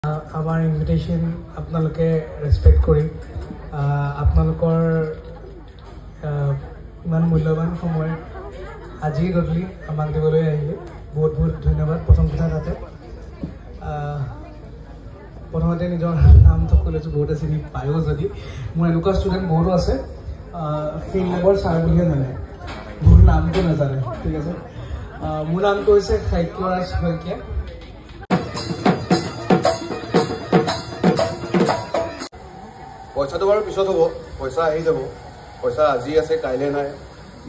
আমাৰ ইনভিটেশ্যন আপোনালোকে ৰেসপেক্ট কৰি আপোনালোকৰ ইমান মূল্যৱান সময় আজি গধূলি আমাক দিবলৈ আহিলে বহুত বহুত ধন্যবাদ। প্ৰথম কথা তাতে প্ৰথমতে নিজৰ নামটো কলেজ বহুতে চিনি পায়ো, যদি মোৰ এনেকুৱা ষ্টুডেণ্ট বহুতো আছে ফিল্ড লেবৰ ছাৰ বুলিয়ে জানে, মোৰ নামটো নাজানে। ঠিক আছে, মোৰ নামটো হৈছে সাহিত্যৰাজ শইকীয়া। পইচাটো বাৰু পিছত হ'ব, পইচা আহি যাব, পইচা আজি আছে কাইলৈ নাই,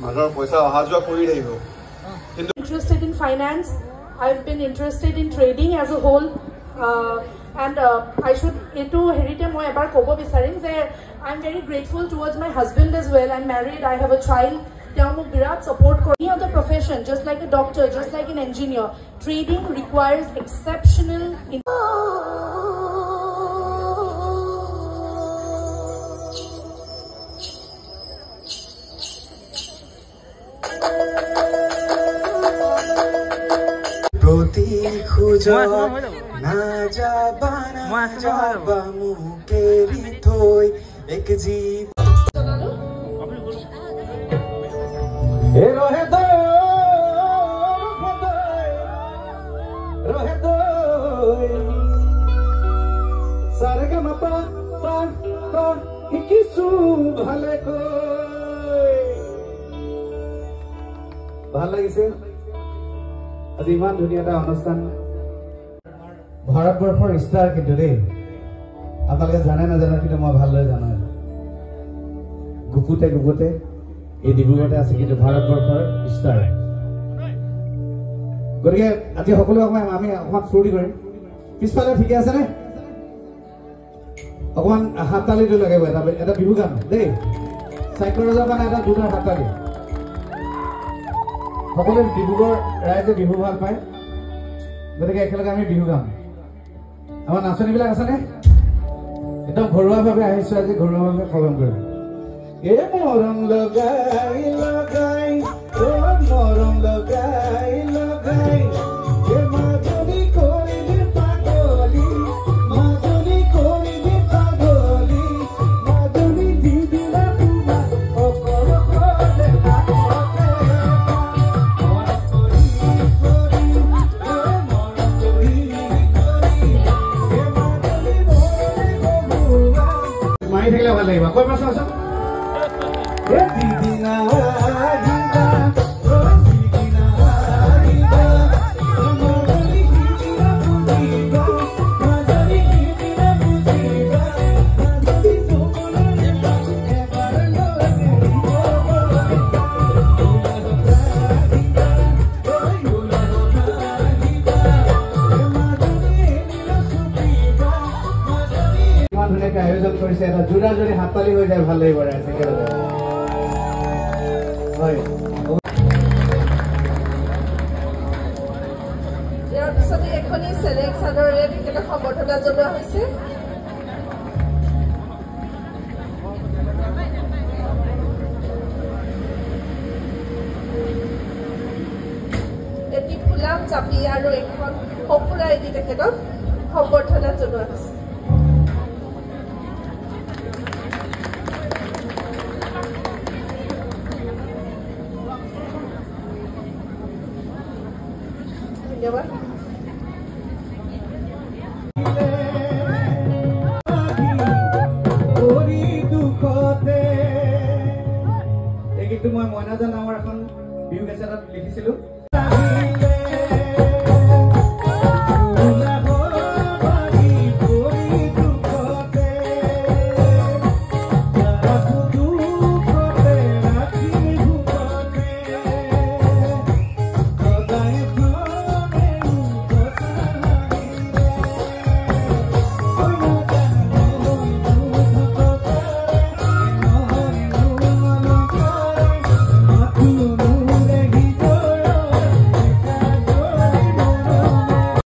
মানুহৰ পইচা অহা যোৱা কৰি থাকিব। কিন্তু interested in finance, I've been interested in trading as a whole, and I should into herite moi ebar kobo bisarim je I'm very grateful towards my husband as well. I'm married, I have a child. Teo mok birat support kore. Any other profession, just like a doctor, just like an engineer, trading requires exceptional প্রতি খুঁজো না যাবা মুকেরি থই এক জীব এ রহে দো রহে দো সারগা পা পা পা কিছু ভালে কই ভাল লাগিছে। আজি ইমান ধুনীয়া এটা অনুষ্ঠান, ভাৰতবৰ্ষৰ ষ্টাৰ কিন্তু দেই, আপোনালোকে জানে নাজানে কিন্তু মই ভালদৰে জানো। গুপুতে গুপুতে এই ডিব্ৰুগড়তে আছে কিন্তু ভাৰতবৰ্ষৰ ষ্টাৰ। গতিকে আজি সকলো আমি অকণমান ফূৰ্তি কৰিম। পিছফালে ঠিকে আছে নে? অকণমান হাত তালিটো লাগিব, এটা বিহু গান দেই, চাইক্লৰাজৰ কাৰণে এটা দুটাৰ হাত তালি। সকলোৱে ডিব্ৰুগড় ৰাইজে বিহু ভাল পায়, গতিকে একেলগে আমি বিহু গাম। আমাৰ নাচনীবিলাক আছেনে? একদম ঘৰুৱাভাৱে আহিছো, আজি ঘৰুৱাভাৱে প্ৰগ্ৰাম কৰিম। এ মৰম লগাই লগাই মৰম লগাই লগাই মাজনী কৰিবি পাগলী, মাজনী কৰিবি পাগলী, মাজনী দিদিলা তোমাক অকল মাৰি থাকিলে ভাল লাগিব। কৈ পাছ আছ আয়োজন কৰিছে, এটা জোৰা জোৰি হাততালি হৈ যায়, ভাল লাগিব ৰাইজ একেলগে। হয়, ইয়াৰ পিছতে এখনি চেলেক চাদৰেৰে তেখেতক সম্বৰ্ধনা জনোৱা হৈছে। এটি ফুলাম চাপি আৰু এখন সঁফুৰা এটি তেখেতক সম্বৰ্ধনা জনোৱা হৈছে। ধন্যবাদ। এই গীতটো মই মইনাজান নামৰ এখন বিহু কেছেটত লিখিছিলো।